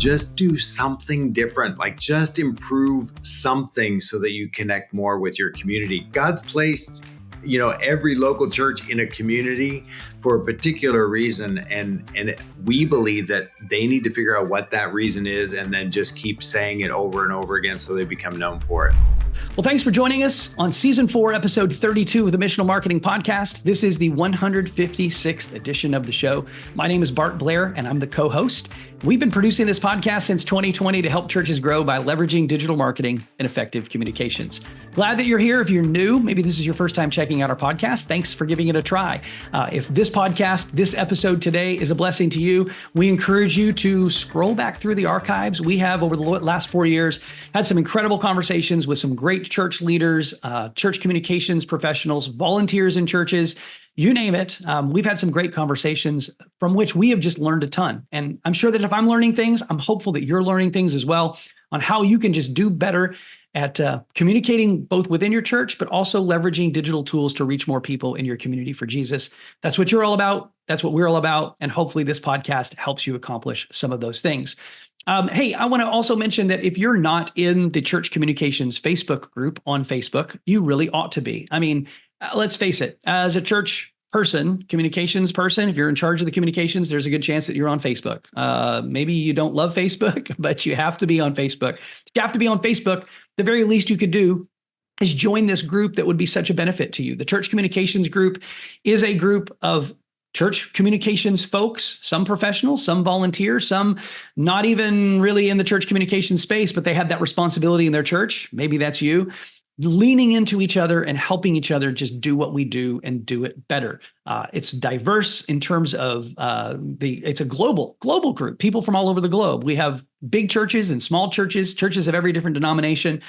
just do something different, like just improve something so that you connect more with your community. God's placed, every local church in a community for a particular reason. And we believe that they need to figure out what that reason is and then just keep saying it over and over again so they become known for it. Well, thanks for joining us on Season 4, Episode 32 of the Missional Marketing Podcast. This is the 156th edition of the show. My name is Bart Blair, and I'm the co-host. We've been producing this podcast since 2020 to help churches grow by leveraging digital marketing and effective communications. Glad that you're here. If you're new, maybe this is your first time checking out our podcast, thanks for giving it a try. If this podcast, this episode today is a blessing to you, we encourage you to scroll back through the archives. We have, over the last 4 years, had some incredible conversations with some great church leaders, church communications professionals, volunteers in churches. You name it. We've had some great conversations from which we have just learned a ton. And I'm sure that if I'm learning things, I'm hopeful that you're learning things as well on how you can just do better at communicating both within your church, but also leveraging digital tools to reach more people in your community for Jesus. That's what you're all about. That's what we're all about. And hopefully this podcast helps you accomplish some of those things. Hey, I want to also mention that if you're not in the Church Communications Facebook group on Facebook, you really ought to be. I mean, let's face it, as a church person, communications person, if you're in charge of the communications, there's a good chance that you're on Facebook. Maybe you don't love Facebook, but you have to be on Facebook. If you have to be on Facebook, the very least you could do is join this group that would be such a benefit to you. The Church Communications group is a group of church communications folks, some professionals, some volunteers, some not even really in the church communication space, but they have that responsibility in their church. Maybe that's you. Leaning into each other and helping each other just do what we do and do it better. It's diverse in terms of it's a global group, people from all over the globe. We have big churches and small churches, churches of every different denomination.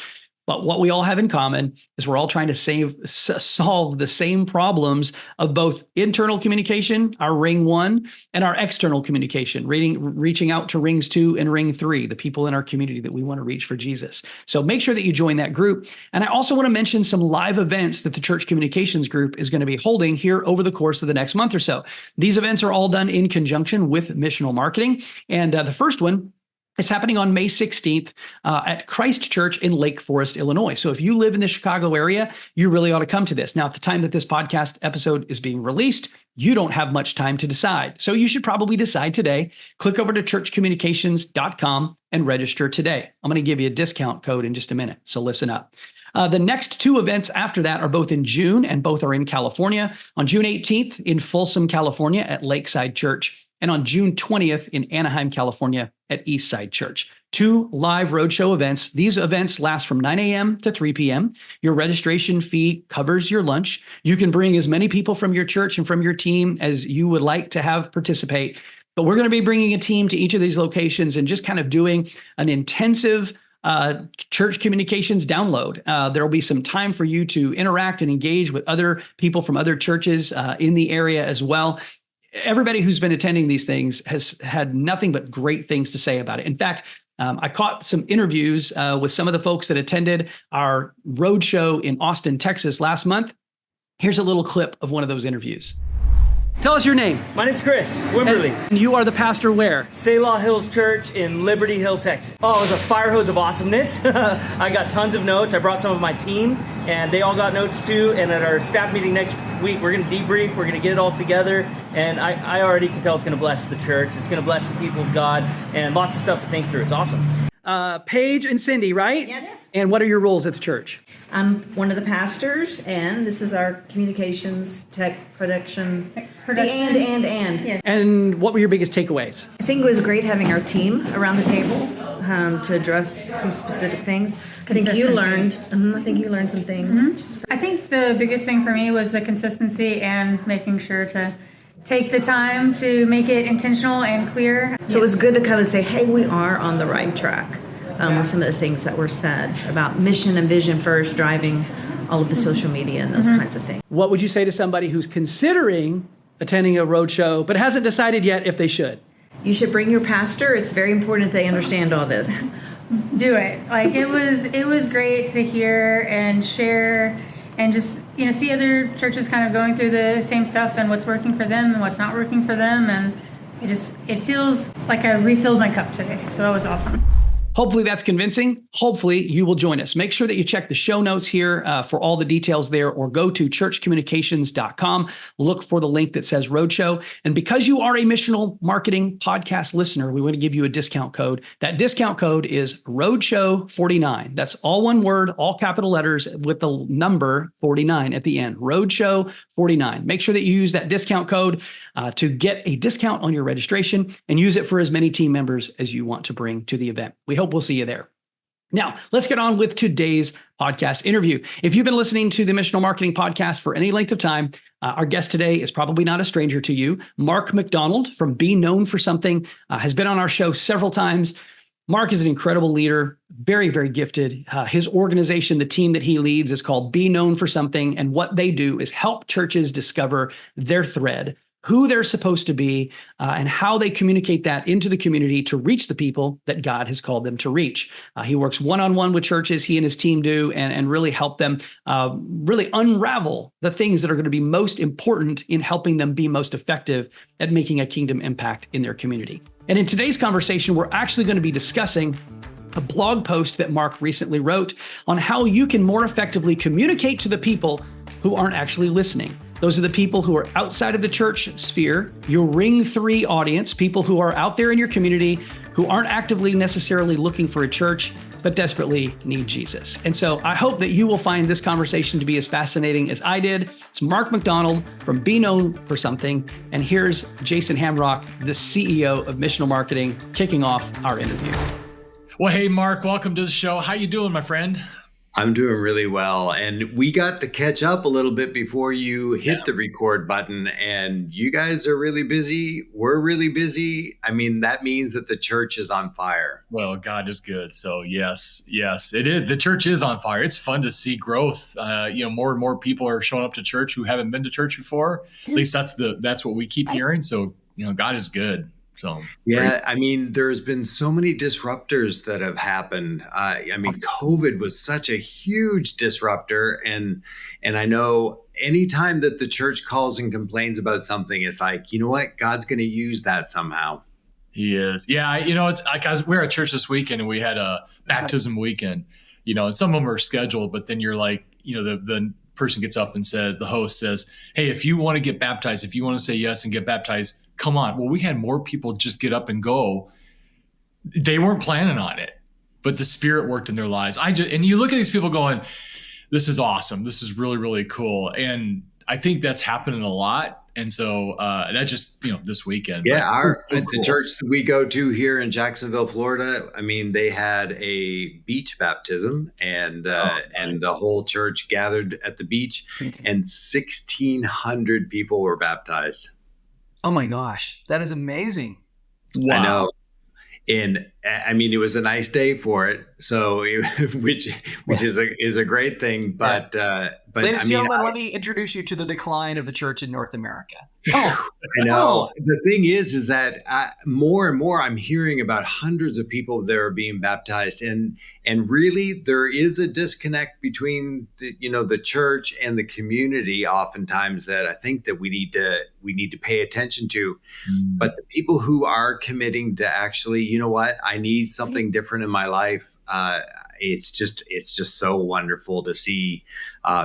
But what we all have in common is we're all trying to solve the same problems of both internal communication, our ring 1, and our external communication, reaching out to rings 2 and ring 3, the people in our community that we want to reach for Jesus. So make sure that you join that group. And I also want to mention some live events that the Church Communications group is going to be holding here over the course of the next month or so. These events are all done in conjunction with Missional Marketing. And the first one, it's happening on May 16th at Christ Church in Lake Forest, Illinois. So if you live in the Chicago area, you really ought to come to this. Now, at the time that this podcast episode is being released, you don't have much time to decide. So you should probably decide today. Click over to churchcommunications.com and register today. I'm going to give you a discount code in just a minute, so listen up. The next 2 events after that are both in June, and both are in California. On June 18th in Folsom, California at Lakeside Church, and on June 20th in Anaheim, California at Eastside Church. 2 live roadshow events. These events last from 9 a.m. to 3 p.m. Your registration fee covers your lunch. You can bring as many people from your church and from your team as you would like to have participate. But we're going to be bringing a team to each of these locations and just kind of doing an intensive church communications download. There will be some time for you to interact and engage with other people from other churches in the area as well. Everybody who's been attending these things has had nothing but great things to say about it. In fact, I caught some interviews with some of the folks that attended our roadshow in Austin, Texas last month. Here's a little clip of one of those interviews. Tell us your name. My name's Chris Wimberly. And you are the pastor where? Selah Hills Church in Liberty Hill, Texas. Oh, it was a fire hose of awesomeness. I got tons of notes. I brought some of my team, and they all got notes too. And at our staff meeting next week, we're going to debrief. We're going to get it all together. And I already can tell it's going to bless the church. It's going to bless the people of God, and lots of stuff to think through. It's awesome. Paige and Cindy, right? Yes. And what are your roles at the church? I'm one of the pastors, and this is our communications tech production. And. Yes. And what were your biggest takeaways? I think it was great having our team around the table to address some specific things. I think you learned some things. Mm-hmm. I think the biggest thing for me was the consistency and making sure to take the time to make it intentional and clear. So it was good to kind of say, hey, we are on the right track with some of the things that were said about mission and vision first, driving all of the social media and those kinds of things. What would you say to somebody who's considering attending a roadshow but hasn't decided yet if they should? You should bring your pastor. It's very important that they understand all this. Do it. Like it was great to hear and share and just, see other churches kind of going through the same stuff and what's working for them and what's not working for them. And it feels like I refilled my cup today. So that was awesome. Hopefully that's convincing. Hopefully you will join us. Make sure that you check the show notes here for all the details there, or go to churchcommunications.com. Look for the link that says Roadshow. And because you are a Missional Marketing podcast listener, we want to give you a discount code. That discount code is Roadshow49. That's all one word, all capital letters with the number 49 at the end. Roadshow49. Make sure that you use that discount code to get a discount on your registration, and use it for as many team members as you want to bring to the event. We hope we'll see you there. Now, let's get on with today's podcast interview. If you've been listening to the Missional Marketing Podcast for any length of time, our guest today is probably not a stranger to you. Mark MacDonald from Be Known for Something has been on our show several times. Mark is an incredible leader, very, very gifted. His organization, the team that he leads, is called Be Known for Something. And what they do is help churches discover their thread, who they're supposed to be, and how they communicate that into the community to reach the people that God has called them to reach. He works one-on-one with churches, he and his team do, and really help them really unravel the things that are going to be most important in helping them be most effective at making a kingdom impact in their community. And in today's conversation, we're actually going to be discussing a blog post that Mark recently wrote on how you can more effectively communicate to the people who aren't actually listening. Those are the people who are outside of the church sphere, your Ring 3 audience, people who are out there in your community who aren't actively necessarily looking for a church, but desperately need Jesus. And so I hope that you will find this conversation to be as fascinating as I did. It's Mark MacDonald from Be Known for Something. And here's Jason Hamrock, the CEO of Missional Marketing, kicking off our interview. Well, hey, Mark, welcome to the show. How you doing, my friend? I'm doing really well. And we got to catch up a little bit before you hit the record button. And you guys are really busy. We're really busy. I mean, that means that the church is on fire. Well, God is good. So yes, it is. The church is on fire. It's fun to see growth. More and more people are showing up to church who haven't been to church before. At least that's what we keep hearing. So, God is good. So yeah, I mean, there's been so many disruptors that have happened. COVID was such a huge disruptor, and I know anytime that the church calls and complains about something, it's like, you know what, God's going to use that somehow. He is. Yeah, it's like we were at church this weekend, and we had a baptism weekend. And some of them are scheduled, but then you're like, the person gets up and says, the host says, "Hey, if you want to get baptized, if you want to say yes and get baptized, come on." Well, we had more people just get up and go. They weren't planning on it, but the Spirit worked in their lives. And you look at these people going, this is awesome. This is really, really cool. And I think that's happening a lot. And so that just, this weekend. Yeah, the church that we go to here in Jacksonville, Florida, I mean, they had a beach baptism, and and the whole church gathered at the beach, and 1,600 people were baptized. Oh my gosh, that is amazing. Wow. I know. And I mean, it was a nice day for it. So, which is a great thing. But ladies and gentlemen, let me introduce you to the decline of the church in North America. Oh, I know. The thing is that more and more I'm hearing about hundreds of people that are being baptized, and really there is a disconnect between the church and the community oftentimes that I think that we need to pay attention to. But the people who are committing to actually, you know what, I need something different in my life. It's just so wonderful to see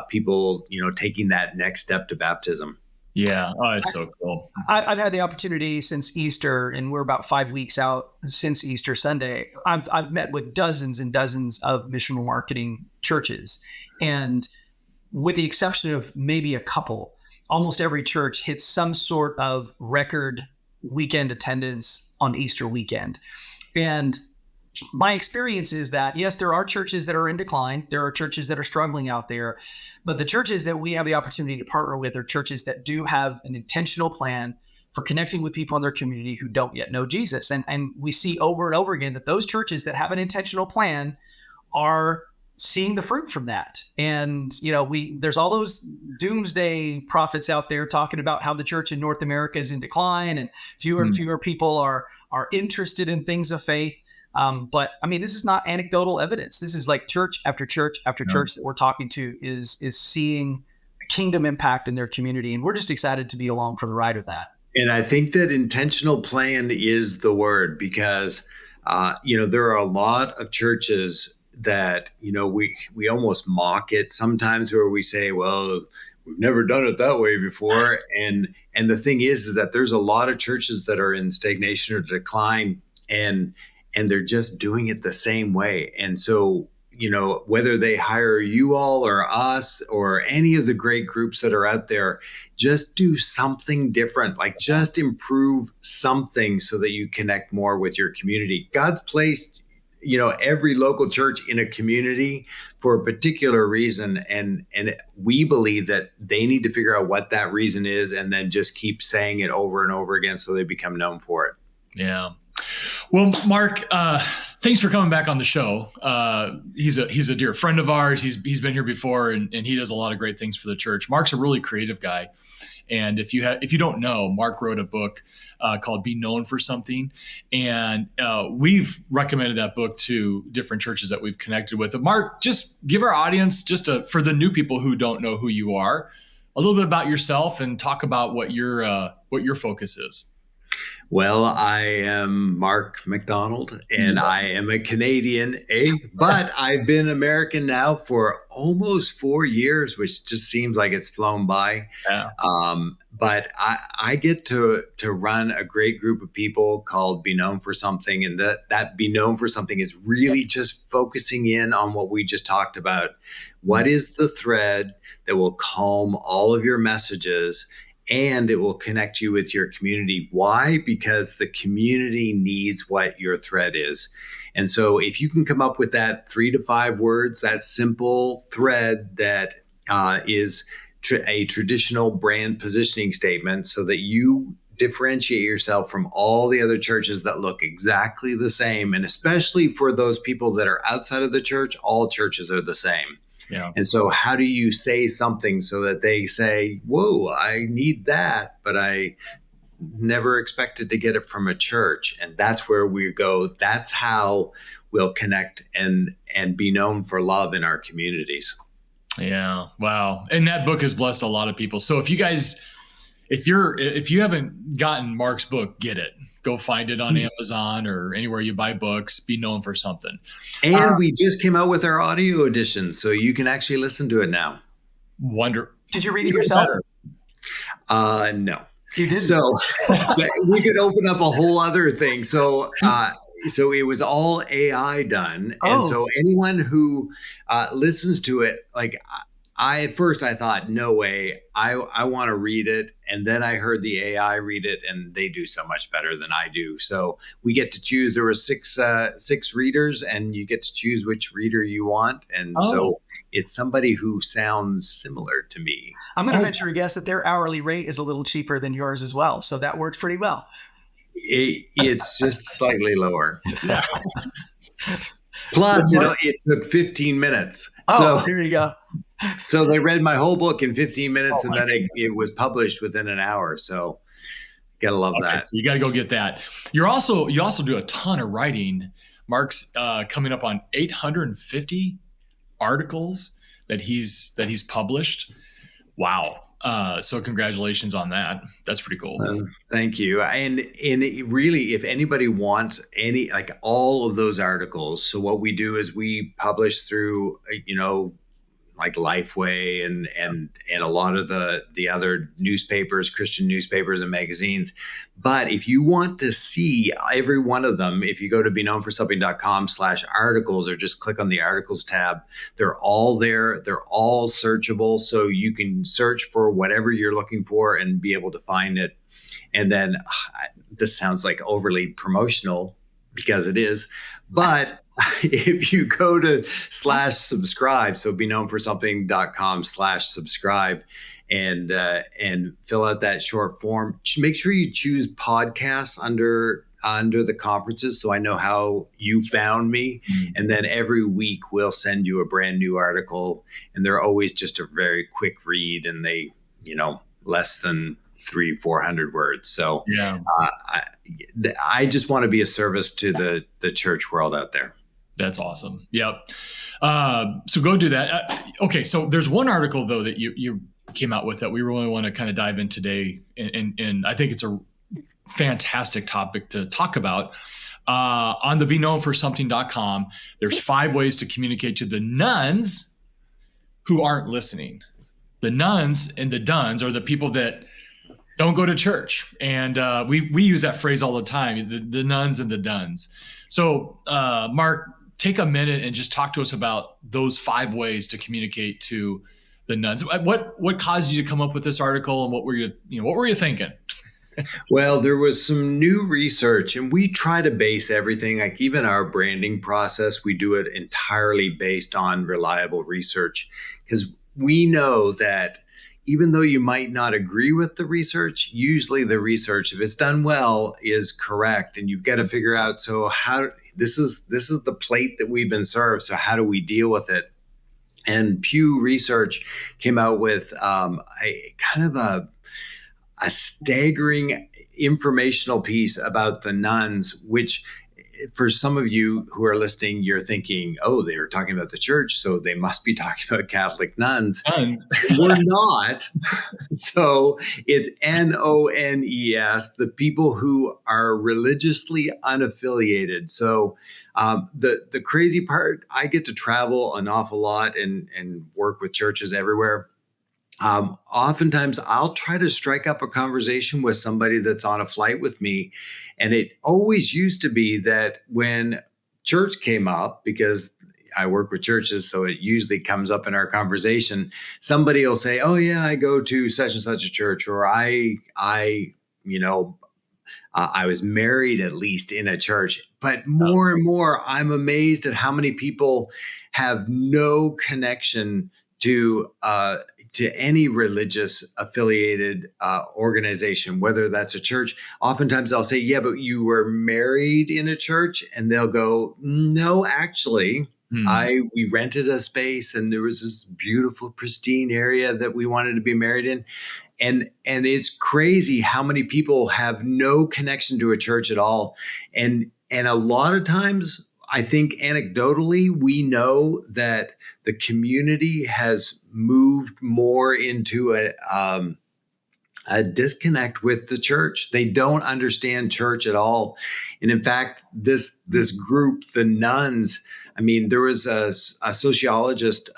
people, taking that next step to baptism. Yeah. Oh, it's so cool. I've had the opportunity since Easter, and we're about 5 weeks out since Easter Sunday. I've met with dozens and dozens of missional marketing churches. And with the exception of maybe a couple, almost every church hits some sort of record weekend attendance on Easter weekend. And my experience is that, yes, there are churches that are in decline. There are churches that are struggling out there. But the churches that we have the opportunity to partner with are churches that do have an intentional plan for connecting with people in their community who don't yet know Jesus. And we see over and over again that those churches that have an intentional plan are seeing the fruit from that. And, there's all those doomsday prophets out there talking about how the church in North America is in decline and fewer and fewer people are interested in things of faith. But I mean, this is not anecdotal evidence. This is like church after church after church that we're talking to is seeing a kingdom impact in their community. And we're just excited to be along for the ride of that. And I think that intentional plan is the word because, there are a lot of churches that, we almost mock it sometimes where we say, well, we've never done it that way before. And the thing is that there's a lot of churches that are in stagnation or decline and they're just doing it the same way. And so, whether they hire you all or us or any of the great groups that are out there, just do something different, like just improve something so that you connect more with your community. God's placed, every local church in a community for a particular reason. And we believe that they need to figure out what that reason is and then just keep saying it over and over again so they become known for it. Yeah. Well, Mark, thanks for coming back on the show. He's a dear friend of ours. He's been here before, and he does a lot of great things for the church. Mark's a really creative guy, and if you don't know, Mark wrote a book called "Be Known for Something," and we've recommended that book to different churches that we've connected with. Mark, just give our audience for the new people who don't know who you are, a little bit about yourself, and talk about what your focus is. Well, I am Mark MacDonald, and I am a Canadian, but I've been American now for almost 4 years, which just seems like it's flown by. Yeah. But I get to run a great group of people called Be Known for Something, and that Be Known for Something is really just focusing in on what we just talked about. What is the thread that will calm all of your messages? And it will connect you with your community. Why? Because the community needs what your thread is. And so if you can come up with that 3 to 5 words, that simple thread that is a traditional brand positioning statement so that you differentiate yourself from all the other churches that look exactly the same. And especially for those people that are outside of the church, all churches are the same. Yeah. And so how do you say something so that they say, whoa, I need that, but I never expected to get it from a church? And that's where we go. That's how we'll connect and be known for love in our communities. Yeah. Wow. And that book has blessed a lot of people. So if you haven't gotten Mark's book, get it. Go find it on Amazon or anywhere you buy books. Be Known for Something. And we just came out with our audio edition, so you can actually listen to it now. Did you read it yourself? No. You didn't? So we could open up a whole other thing. So it was all AI done. Oh. And so anyone who listens to it, like at first I thought, no way, I want to read it. And then I heard the AI read it, and they do so much better than I do. So we get to choose. There were six readers, and you get to choose which reader you want. And so it's somebody who sounds similar to me. I'm going to venture a guess that their hourly rate is a little cheaper than yours as well. So that works pretty well. It's just slightly lower. Plus, it took 15 minutes. So here you go. So they read my whole book in 15 minutes, and then it was published within an hour. So gotta love that. So you got to go get that. You also do a ton of writing. Mark's coming up on 850 articles that he's published. Wow. So congratulations on that. That's pretty cool. Thank you. And really, if anybody wants all of those articles, so what we do is we publish through, like Lifeway and a lot of the other newspapers, Christian newspapers and magazines. But if you want to see every one of them, if you go to beknownforsomething.com/articles or just click on the articles tab, they're all there. They're all searchable. So you can search for whatever you're looking for and be able to find it. And then this sounds like overly promotional because it is, but if you go to /subscribe, so beknownforsomething.com/subscribe and fill out that short form, make sure you choose podcasts under the conferences so I know how you found me. And then every week we'll send you a brand new article, and they're always just a very quick read, and they, less than 300-400 words. So yeah. I just want to be a service to the church world out there. That's awesome. Yep. So go do that. Okay. So there's one article though that you came out with that we really want to kind of dive in today. And I think it's a fantastic topic to talk about. On the beknownforsomething.com, there's 5 ways to communicate to the nuns who aren't listening. The nuns and the duns are the people that don't go to church. And we use that phrase all the time, the nuns and the duns. So Mark, take a minute and just talk to us about those 5 ways to communicate to the nuns. What caused you to come up with this article, and what were you thinking? Well, there was some new research, and we try to base everything, like even our branding process, we do it entirely based on reliable research, because we know that even though you might not agree with the research, usually the research, if it's done well, is correct. And you've got to figure out, so how this is the plate that we've been served. So how do we deal with it? And Pew Research came out with a staggering informational piece about the nuns, which for some of you who are listening, you're thinking, oh, they were talking about the church, so they must be talking about Catholic nuns. We're not. So it's NONES, the people who are religiously unaffiliated. So the crazy part, I get to travel an awful lot and work with churches everywhere. Oftentimes I'll try to strike up a conversation with somebody that's on a flight with me. And it always used to be that when church came up, because I work with churches, so it usually comes up in our conversation, somebody will say, oh yeah, I go to such and such a church, or I was married at least in a church. But more and more, I'm amazed at how many people have no connection to any religious affiliated organization, whether that's a church. Oftentimes I'll say, yeah, but you were married in a church, and they'll go, no, actually, we rented a space and there was this beautiful, pristine area that we wanted to be married in. And it's crazy how many people have no connection to a church at all. And a lot of times, I think anecdotally, we know that the community has moved more into a disconnect with the church. They don't understand church at all. And in fact, this group, the nuns, I mean, there was a sociologist,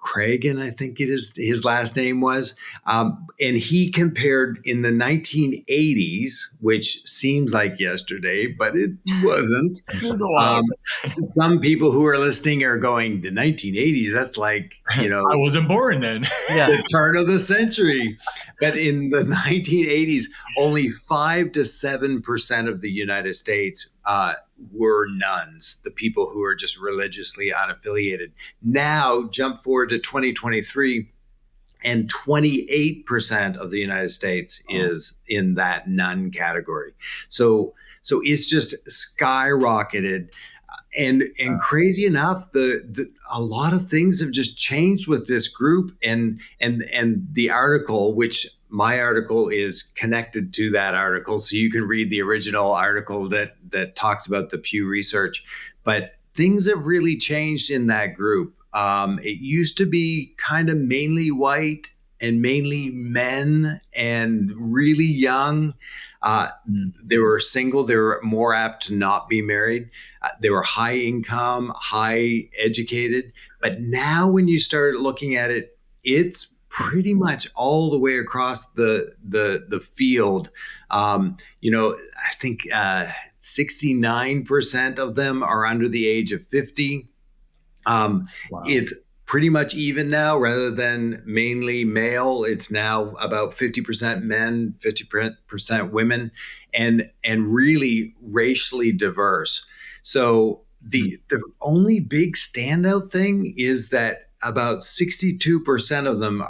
Cragen, I think his last name was, and he compared in the 1980s, which seems like yesterday, but it wasn't. It was a while. Some people who are listening are going, the 1980s, that's like, I wasn't born then. The turn of the century. But in the 1980s, only 5 to 7% of the United States were nuns, the people who are just religiously unaffiliated. Now, jump forward to 2023, and 28% of the United States is in that nun category. So it's just skyrocketed. And crazy enough, a lot of things have just changed with this group, and the article, which my article is connected to that article, so you can read the original article that talks about the Pew Research. But things have really changed in that group. It used to be kind of mainly white and mainly men and really young. They were single. They were more apt to not be married. They were high income, high educated. But now when you start looking at it, it's pretty much all the way across the field. I think 69% of them are under the age of 50. Wow. It's pretty much even now, rather than mainly male. It's now about 50% men, 50% women, and really racially diverse. So the only big standout thing is that about 62% of them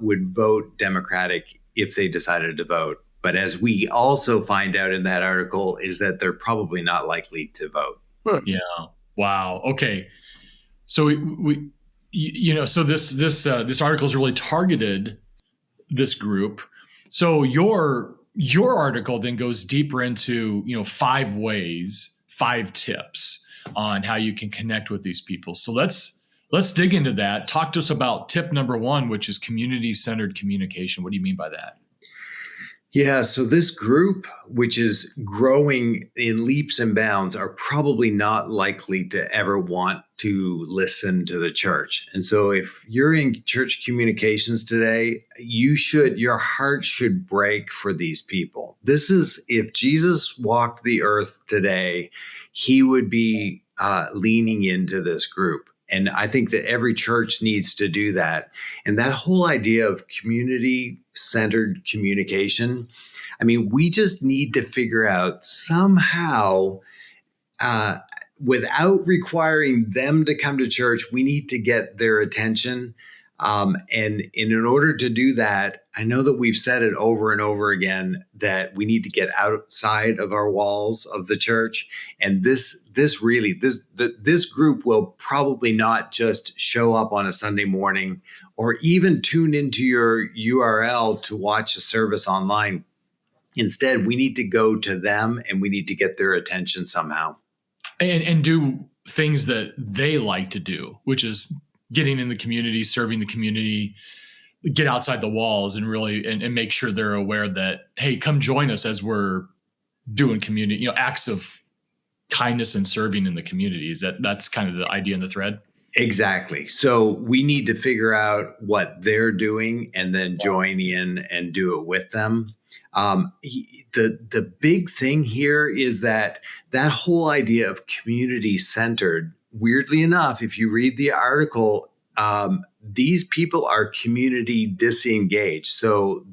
would vote Democratic if they decided to vote. But as we also find out in that article, is that they're probably not likely to vote. Yeah. Wow. Okay. So so this article is really targeted this group. So your article then goes deeper into 5 tips on how you can connect with these people. So let's let's dig into that. Talk to us about tip number 1, which is community-centered communication. What do you mean by that? Yeah, so this group, which is growing in leaps and bounds, are probably not likely to ever want to listen to the church. And so if you're in church communications today, your heart should break for these people. This is, if Jesus walked the earth today, he would be leaning into this group. And I think that every church needs to do that. And that whole idea of community-centered communication, I mean, we just need to figure out somehow, without requiring them to come to church, we need to get their attention. And in order to do that, I know that we've said it over and over again that we need to get outside of our walls of the church. And this group will probably not just show up on a Sunday morning or even tune into your URL to watch a service online. Instead, we need to go to them and we need to get their attention somehow. And do things that they like to do, which is getting in the community, serving the community, get outside the walls and really and make sure they're aware that, hey, come join us as we're doing community, acts of kindness and serving in the community. That's kind of the idea in the thread? Exactly. So we need to figure out what they're doing and then join in and do it with them. The big thing here is that whole idea of community-centered, weirdly enough, if you read the article, these people are community disengaged. So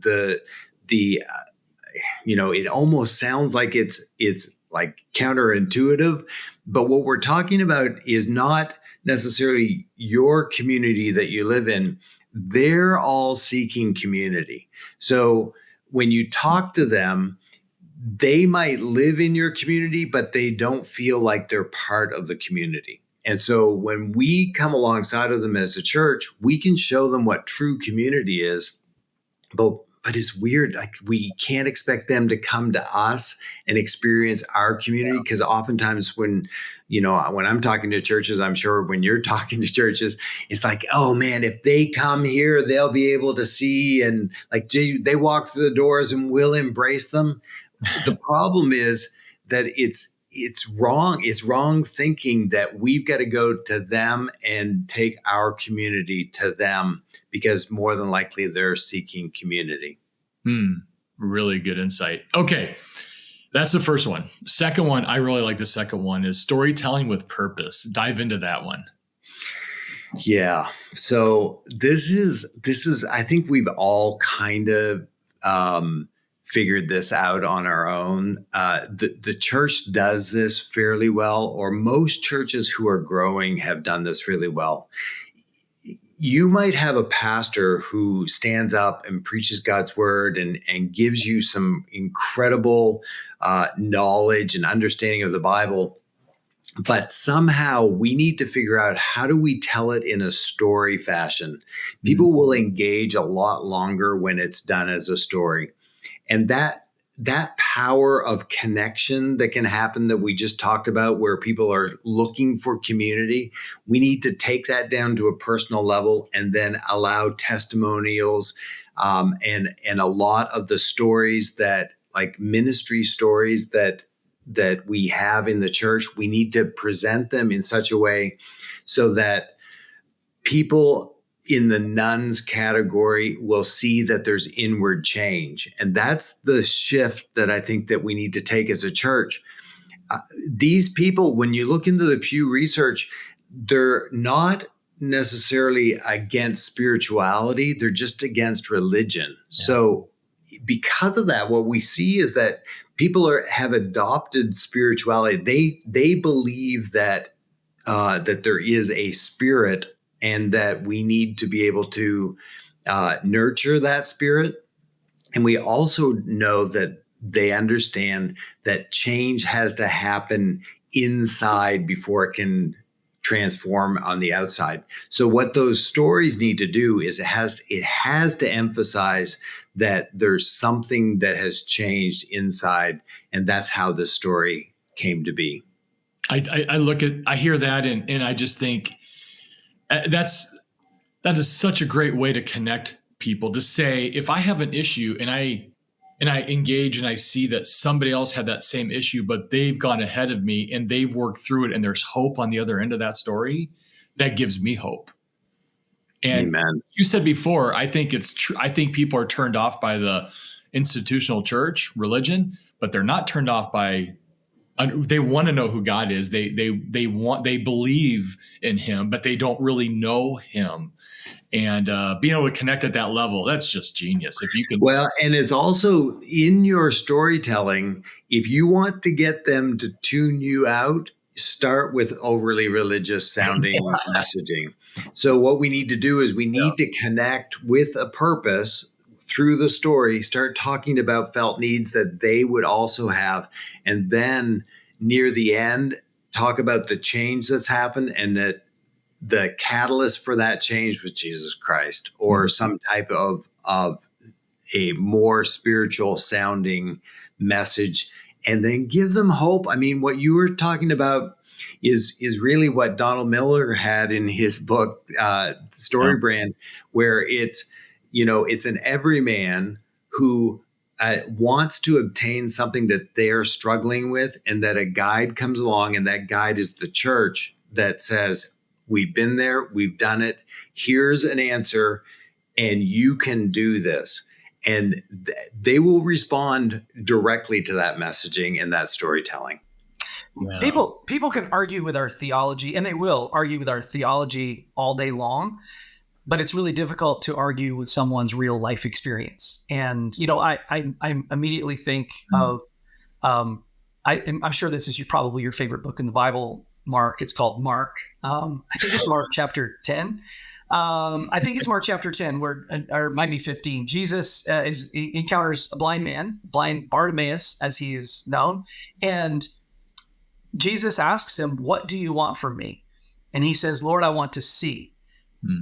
it almost sounds like it's like counterintuitive, but what we're talking about is not necessarily your community that you live in. They're all seeking community. So when you talk to them, they might live in your community, but they don't feel like they're part of the community. And so when we come alongside of them as a church, we can show them what true community is. But it's weird. Like, we can't expect them to come to us and experience our community, because oftentimes when I'm talking to churches, I'm sure when you're talking to churches, it's like, oh man, if they come here, they'll be able to see, and like they walk through the doors and we'll embrace them. The problem is that it's wrong. It's wrong thinking that we've got to go to them and take our community to them, because more than likely they're seeking community. Really good insight. Okay. That's the first one. Second one, I really like the second one, is storytelling with purpose. Dive into that one. Yeah. So this is, I think we've all kind of, figured this out on our own. The church does this fairly well, or most churches who are growing have done this really well. You might have a pastor who stands up and preaches God's word and gives you some incredible knowledge and understanding of the Bible. But somehow we need to figure out, how do we tell it in a story fashion? People will engage a lot longer when it's done as a story. And that power of connection that can happen that we just talked about, where people are looking for community, we need to take that down to a personal level and then allow testimonials and a lot of the stories that, like ministry stories that we have in the church, we need to present them in such a way so that people in the nuns category will see that there's inward change. And that's the shift that I think that we need to take as a church. These people, when you look into the Pew Research, they're not necessarily against spirituality, they're just against religion. Yeah. So because of that, what we see is that people have adopted spirituality. They believe that there is a spirit, and that we need to be able to nurture that spirit. And we also know that they understand that change has to happen inside before it can transform on the outside. So what those stories need to do is it has to emphasize that there's something that has changed inside, and that's how this story came to be. I hear that and I just think, that is such a great way to connect people, to say, if I have an issue and I engage and I see that somebody else had that same issue, but they've gone ahead of me and they've worked through it and there's hope on the other end of that story, that gives me hope. And Amen. You said before, I think it's true. I think people are turned off by the institutional church religion, but they're not turned off by, they want to know who God is. They believe in him, but they don't really know him. And being able to connect at that level, that's just genius. If you can. Well, and it's also in your storytelling, if you want to get them to tune you out, start with overly religious sounding messaging. So what we need to do is we need to connect with a purpose through the story, start talking about felt needs that they would also have. And then near the end, talk about the change that's happened and that the catalyst for that change was Jesus Christ or some type of a more spiritual sounding message, and then give them hope. I mean, what you were talking about is really what Donald Miller had in his book, Story Brand, where it's an everyman who wants to obtain something that they're struggling with, and that a guide comes along, and that guide is the church that says, we've been there, we've done it, here's an answer, and you can do this. And they will respond directly to that messaging and that storytelling. Yeah. People can argue with our theology, and they will argue with our theology all day long, but it's really difficult to argue with someone's real life experience. And, I immediately think of, I'm sure this is probably your favorite book in the Bible, Mark. It's called Mark. I think it's Mark chapter 10. I think it's Mark chapter 10, or it might be 15. Jesus encounters a blind Bartimaeus, as he is known. And Jesus asks him, "What do you want from me?" And he says, "Lord, I want to see."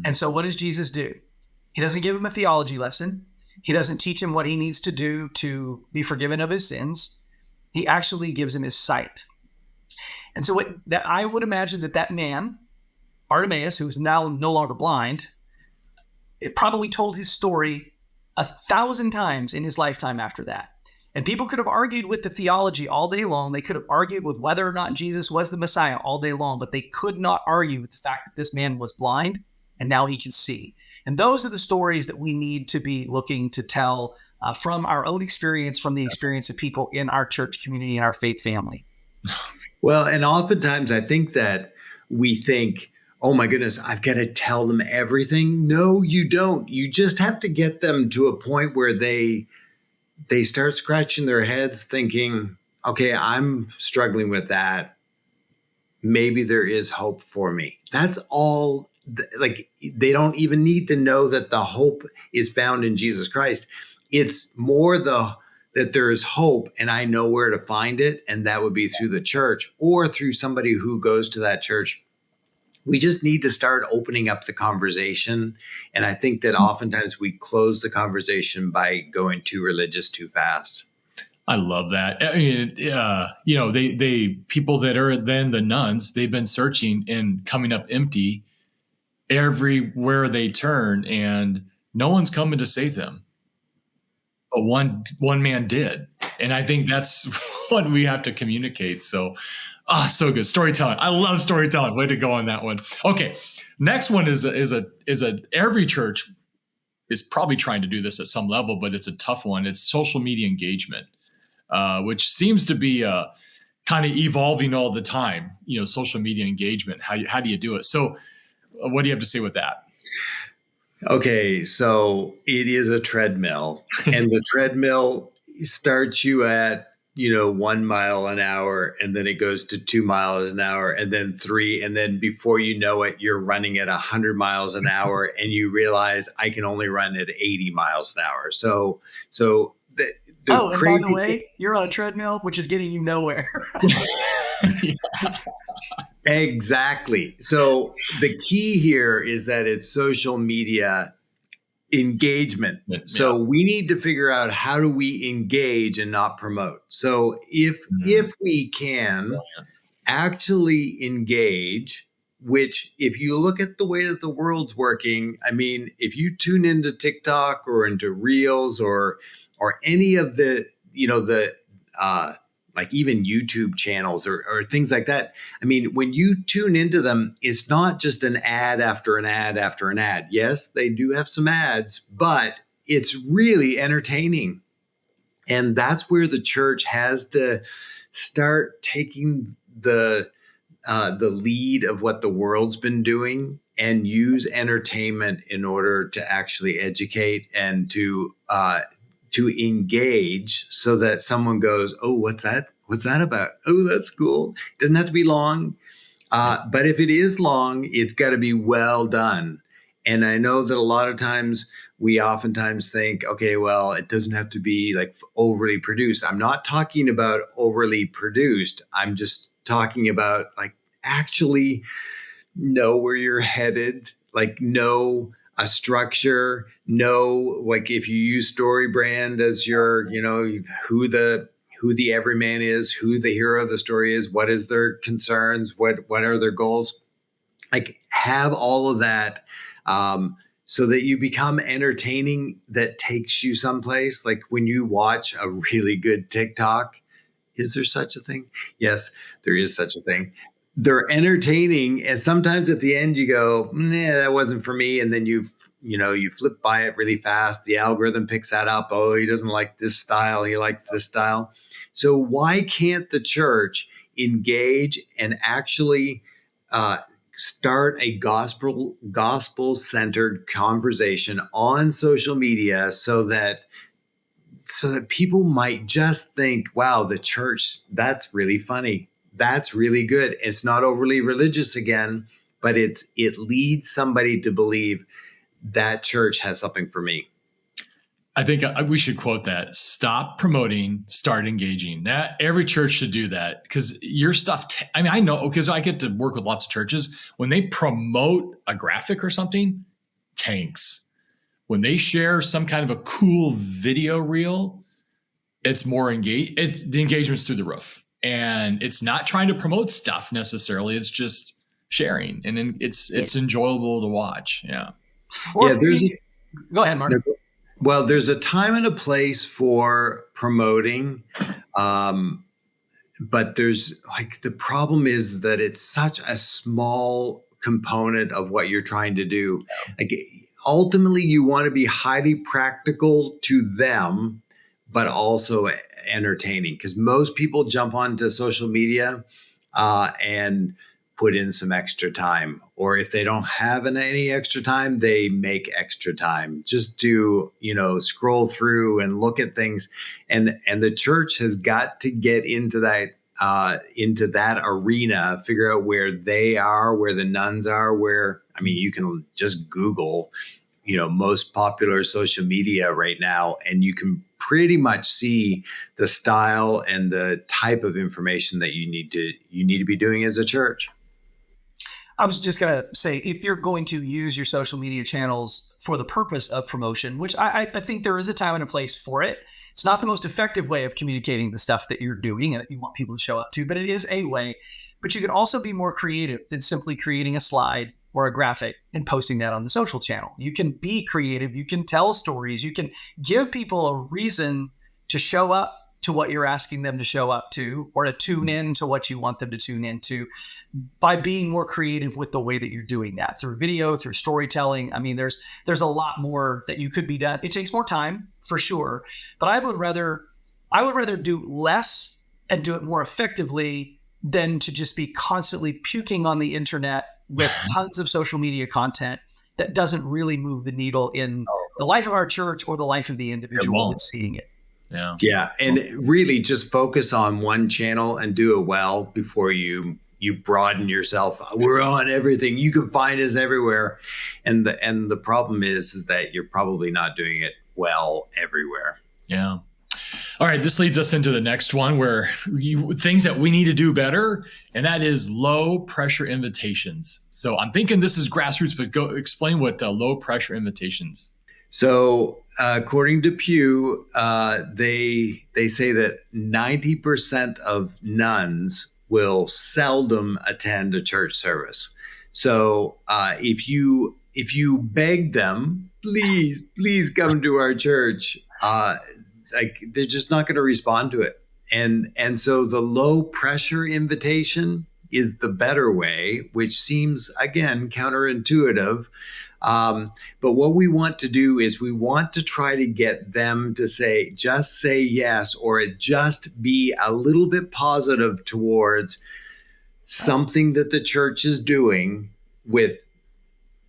And so what does Jesus do? He doesn't give him a theology lesson. He doesn't teach him what he needs to do to be forgiven of his sins. He actually gives him his sight. And so I would imagine that man, Bartimaeus, who's now no longer blind, it probably told his story 1,000 times in his lifetime after that. And people could have argued with the theology all day long. They could have argued with whether or not Jesus was the Messiah all day long, but they could not argue with the fact that this man was blind and now he can see. And those are the stories that we need to be looking to tell from our own experience, from the experience of people in our church community and our faith family. Well, and oftentimes I think that we think, oh my goodness, I've got to tell them everything. No, you don't. You just have to get them to a point where they start scratching their heads thinking, okay, I'm struggling with that. Maybe there is hope for me. That's all. Like, they don't even need to know that the hope is found in Jesus Christ. It's more that there is hope and I know where to find it. And that would be through the church or through somebody who goes to that church. We just need to start opening up the conversation. And I think that oftentimes we close the conversation by going too religious too fast. I love that. I mean, they people that are then the nuns, they've been searching and coming up empty everywhere they turn, and no one's coming to save them. But one man did. And I think that's what we have to communicate. So good. Storytelling. I love storytelling. Way to go on that one. Okay. Next one is every church is probably trying to do this at some level, but it's a tough one. It's social media engagement, which seems to be kind of evolving all the time. Social media engagement. How do you do it? So what do you have to say with that? Okay, so it is a treadmill, and the treadmill starts you at 1 mile an hour, and then it goes to 2 miles an hour, and then 3, and then before you know it, you're running at 100 miles an hour, and you realize I can only run at 80 miles an hour. So the and by the way, you're on a treadmill, which is getting you nowhere. Exactly. So the key here is that it's social media engagement. Yeah. So we need to figure out, how do we engage and not promote? So if we can actually engage which if you look at the way that the world's working, I mean, if you tune into TikTok or into Reels or any of the, like even YouTube channels or things like that. I mean, when you tune into them, it's not just an ad after an ad after an ad. Yes, they do have some ads, but it's really entertaining. And that's where the church has to start taking the lead of what the world's been doing and use entertainment in order to actually educate and to engage, so that someone goes, oh, what's that? What's that about? Oh, that's cool. It doesn't have to be long. But if it is long, it's got to be well done. And I know that a lot of times we oftentimes think, okay, well, it doesn't have to be like overly produced. I'm not talking about overly produced. I'm just talking about like actually know where you're headed, like know a structure, know like if you use StoryBrand as your, who the everyman is, who the hero of the story is, what is their concerns, what are their goals, like have all of that, so that you become entertaining, that takes you someplace. Like when you watch a really good TikTok, is there such a thing? Yes, there is such a thing. They're entertaining, and sometimes at the end you go, nah, that wasn't for me, and then you flip by it really fast. The algorithm picks that up. Oh, he doesn't like this style, he likes this style. So why can't the church engage and actually start a gospel-centered conversation on social media, so that people might just think, wow, the church, that's really funny. That's really good. It's not overly religious again, but it leads somebody to believe that church has something for me. I think we should quote that. Stop promoting, start engaging. That every church should do that, because your stuff, I know, because I get to work with lots of churches. When they promote a graphic or something, tanks. When they share some kind of a cool video reel, it's more engaged. The engagement's through the roof. And it's not trying to promote stuff necessarily. It's just sharing. And then it's enjoyable to watch. Yeah. Go ahead, Mark. Well, there's a time and a place for promoting. But there's like, the problem is that it's such a small component of what you're trying to do. Like ultimately you want to be highly practical to them, but also entertaining, because most people jump onto social media and put in some extra time, or if they don't have any extra time, they make extra time just to, scroll through and look at things. And the church has got to get into that arena, figure out where they are, where the nuns are, you can just Google, most popular social media right now, and you can pretty much see the style and the type of information that you need to be doing as a church. I was just going to say, if you're going to use your social media channels for the purpose of promotion, which I think there is a time and a place for it. It's not the most effective way of communicating the stuff that you're doing and that you want people to show up to, but it is a way. But you can also be more creative than simply creating a slide or a graphic and posting that on the social channel. You can be creative. You can tell stories. You can give people a reason to show up to what you're asking them to show up to, or to tune in to what you want them to tune into, by being more creative with the way that you're doing that, through video, through storytelling. There's a lot more that you could be done. It takes more time for sure, but I would rather do less and do it more effectively than to just be constantly puking on the internet with tons of social media content that doesn't really move the needle in the life of our church or the life of the individual that's seeing it. Yeah. And really just focus on one channel and do it well before you broaden yourself. We're on everything. You can find us everywhere. And the problem is that you're probably not doing it well everywhere. Yeah. All right. This leads us into the next one, where things that we need to do better, and that is low pressure invitations. So I'm thinking this is grassroots, but go explain what low pressure invitations. So according to Pew, they say that 90% of nuns will seldom attend a church service. So if you beg them, please come to our church, like they're just not going to respond to it. And so the low pressure invitation is the better way, which seems, again, counterintuitive. But what we want to do is we want to try to get them to just say yes, or just be a little bit positive towards something that the church is doing with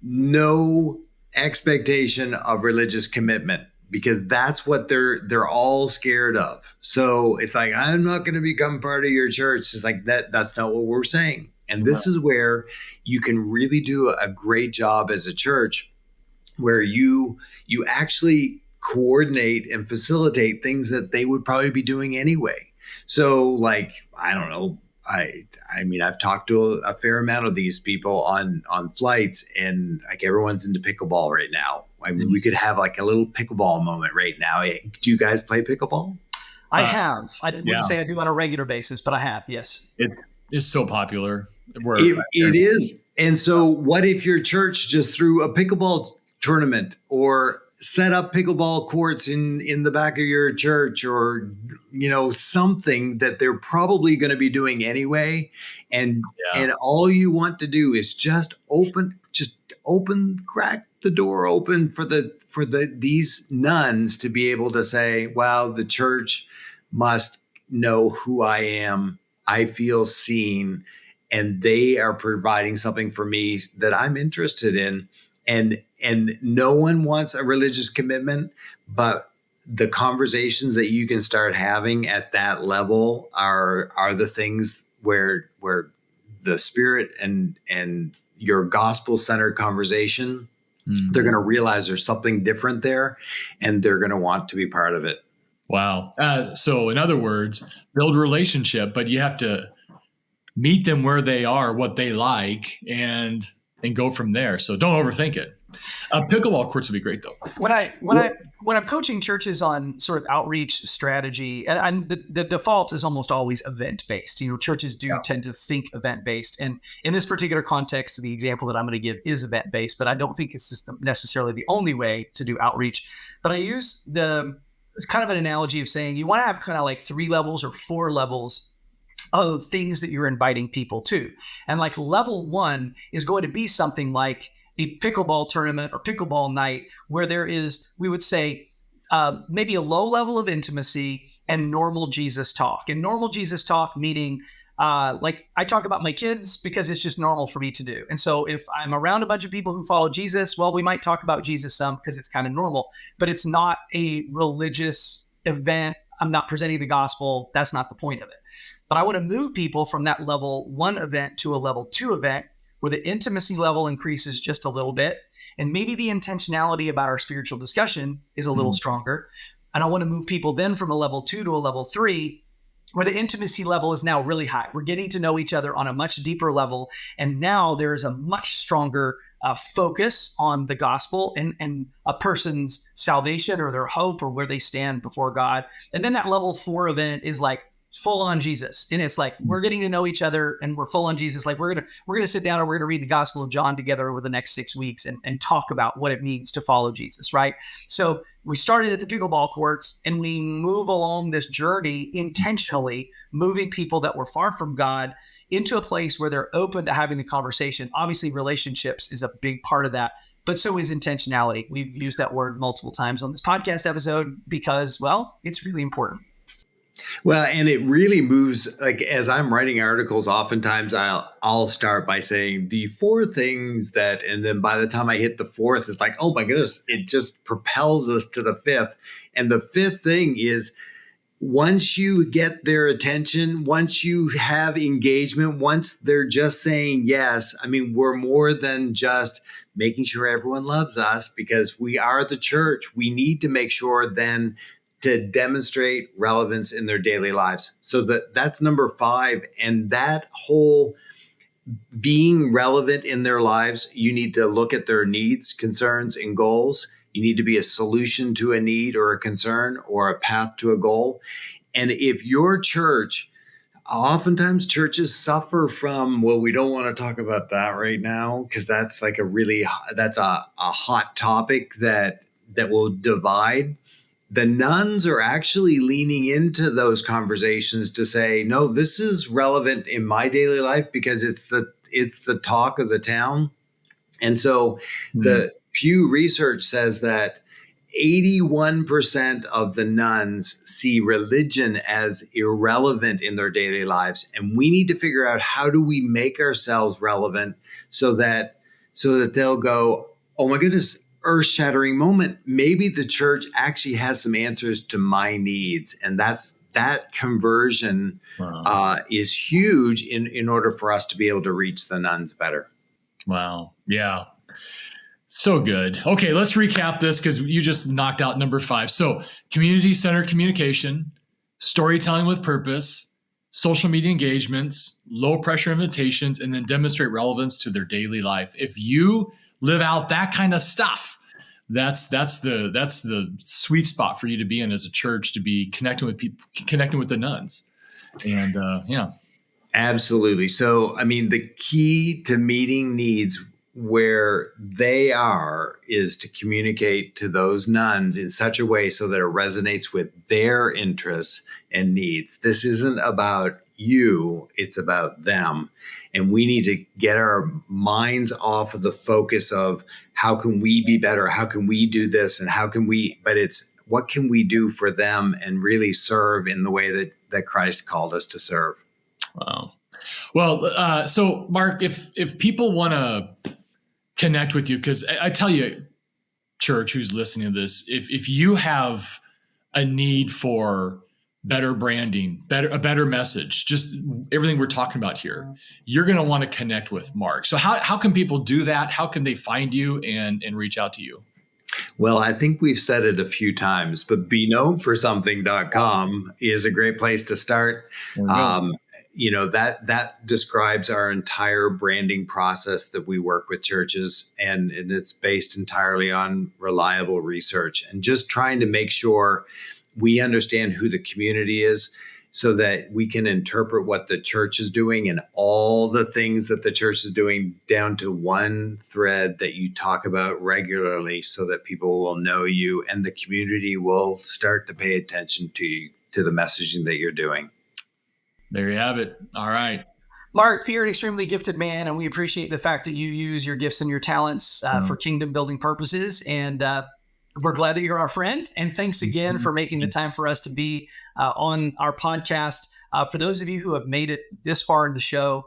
no expectation of religious commitment, because that's what they're all scared of. So it's like, I'm not going to become part of your church. It's like that's not what we're saying. And this is where you can really do a great job as a church, where you actually coordinate and facilitate things that they would probably be doing anyway. So like, I don't know, I mean, I've talked to a fair amount of these people on flights, and like everyone's into pickleball right now. I mean, we could have like a little pickleball moment right now. Do you guys play pickleball? I have. I wouldn't say I do on a regular basis, but I have. Yes. It's so popular. It is. And so what if your church just threw a pickleball tournament, or set up pickleball courts in the back of your church, or, something that they're probably going to be doing anyway. And all you want to do is just crack the door open for these nuns to be able to say, wow, the church must know who I am. I feel seen, and they are providing something for me that I'm interested in. And no one wants a religious commitment, but the conversations that you can start having at that level are the things where the Spirit and your gospel-centered conversation, they're going to realize there's something different there, and they're going to want to be part of it. Wow. So in other words, build a relationship, but you have to meet them where they are, what they like, and go from there. So don't overthink it. Pickleball courts would be great, though. When I'm coaching churches on sort of outreach strategy, and the default is almost always event based. Churches do tend to think event based, and in this particular context, the example that I'm going to give is event based. But I don't think it's just necessarily the only way to do outreach. But I use it's kind of an analogy of saying you want to have kind of like 3 levels or 4 levels of things that you're inviting people to. And like level 1 is going to be something like a pickleball tournament or pickleball night, where there is, we would say, maybe a low level of intimacy and normal Jesus talk. And normal Jesus talk meaning like I talk about my kids because it's just normal for me to do. And so if I'm around a bunch of people who follow Jesus, well, we might talk about Jesus some because it's kind of normal, but it's not a religious event. I'm not presenting the gospel. That's not the point of it. But I want to move people from that level 1 event to a level 2 event, where the intimacy level increases just a little bit, and maybe the intentionality about our spiritual discussion is a little stronger. And I want to move people then from a level 2 to a level 3, where the intimacy level is now really high. We're getting to know each other on a much deeper level, and now there is a much stronger focus on the gospel and a person's salvation or their hope or where they stand before God. And then that level 4 event is like full on Jesus. And it's like, we're getting to know each other and we're full on Jesus. Like we're going to sit down and we're going to read the Gospel of John together over the next 6 weeks and talk about what it means to follow Jesus. Right. So we started at the pickleball courts, and we move along this journey intentionally, moving people that were far from God into a place where they're open to having the conversation. Obviously, relationships is a big part of that, but so is intentionality. We've used that word multiple times on this podcast episode because, well, it's really important. Well, and it really moves, like as I'm writing articles, oftentimes I'll start by saying the 4 things that, and then by the time I hit the 4th, it's like, oh my goodness, it just propels us to the 5th. And the 5th thing is, once you get their attention, once you have engagement, once they're just saying yes, I mean, we're more than just making sure everyone loves us, because we are the church. We need to make sure then to demonstrate relevance in their daily lives. So that's number 5. And that whole being relevant in their lives, you need to look at their needs, concerns, and goals. You need to be a solution to a need or a concern or a path to a goal. And if your church oftentimes churches suffer from, well, we don't want to talk about that right now because that's like that's a hot topic that will divide. The nuns are actually leaning into those conversations to say, no, this is relevant in my daily life because it's the talk of the town. And so the Pew research says that 81% of the nuns see religion as irrelevant in their daily lives. And we need to figure out, how do we make ourselves relevant so that they'll go, oh my goodness, earth-shattering moment. Maybe the church actually has some answers to my needs. And that conversion is huge in order for us to be able to reach the nuns better. Wow. Yeah. So good. Okay, let's recap this because you just knocked out number 5. So community-centered communication, storytelling with purpose, social media engagements, low-pressure invitations, and then demonstrate relevance to their daily life. If you live out that kind of stuff, that's the sweet spot for you to be in as a church, to be connecting with people, connecting with the nuns. And yeah. Absolutely. So, I mean, the key to meeting needs where they are is to communicate to those nuns in such a way so that it resonates with their interests and needs. This isn't about you, it's about them. And we need to get our minds off of the focus of how can we be better? How can we do this? And but it's what can we do for them and really serve in the way that Christ called us to serve. Wow. Well, so Mark, if people want to connect with you, because I tell you, church who's listening to this, if you have a need for better branding, a better message, just everything we're talking about here, you're going to want to connect with Mark. So how can people do that? How can they find you and reach out to you? Well, I think we've said it a few times, but beknownforsomething.com is a great place to start. That describes our entire branding process that we work with churches, and it's based entirely on reliable research and just trying to make sure we understand who the community is so that we can interpret what the church is doing and all the things that the church is doing down to one thread that you talk about regularly so that people will know you and the community will start to pay attention to you, to the messaging that you're doing. There you have it. All right. Mark, you're an extremely gifted man, and we appreciate the fact that you use your gifts and your talents for kingdom building purposes. And we're glad that you're our friend. And thanks again for making the time for us to be on our podcast. For those of you who have made it this far in the show,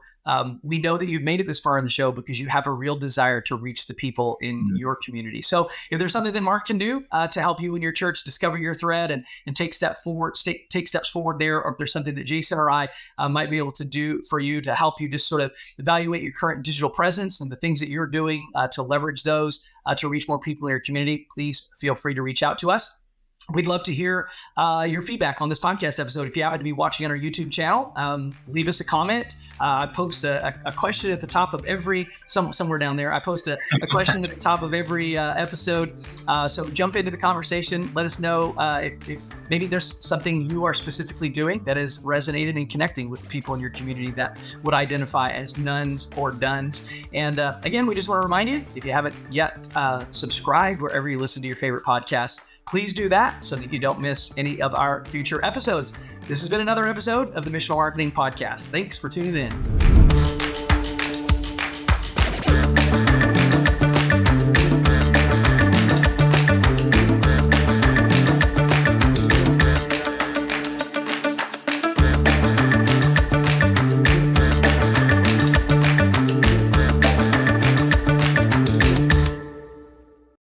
we know that you've made it this far in the show because you have a real desire to reach the people in your community. So if there's something that Mark can do to help you and your church discover your thread and take steps forward there, or if there's something that Jason or I might be able to do for you to help you just sort of evaluate your current digital presence and the things that you're doing to leverage those to reach more people in your community, please feel free to reach out to us. We'd love to hear your feedback on this podcast episode. If you happen to be watching on our YouTube channel, leave us a comment. I post a question at the top of somewhere down there. I post a question at the top of every episode. So jump into the conversation. Let us know if maybe there's something you are specifically doing that is resonated and connecting with the people in your community that would identify as nuns or duns. And again, we just want to remind you, if you haven't yet subscribed wherever you listen to your favorite podcasts, please do that so that you don't miss any of our future episodes. This has been another episode of the Missional Marketing Podcast. Thanks for tuning in.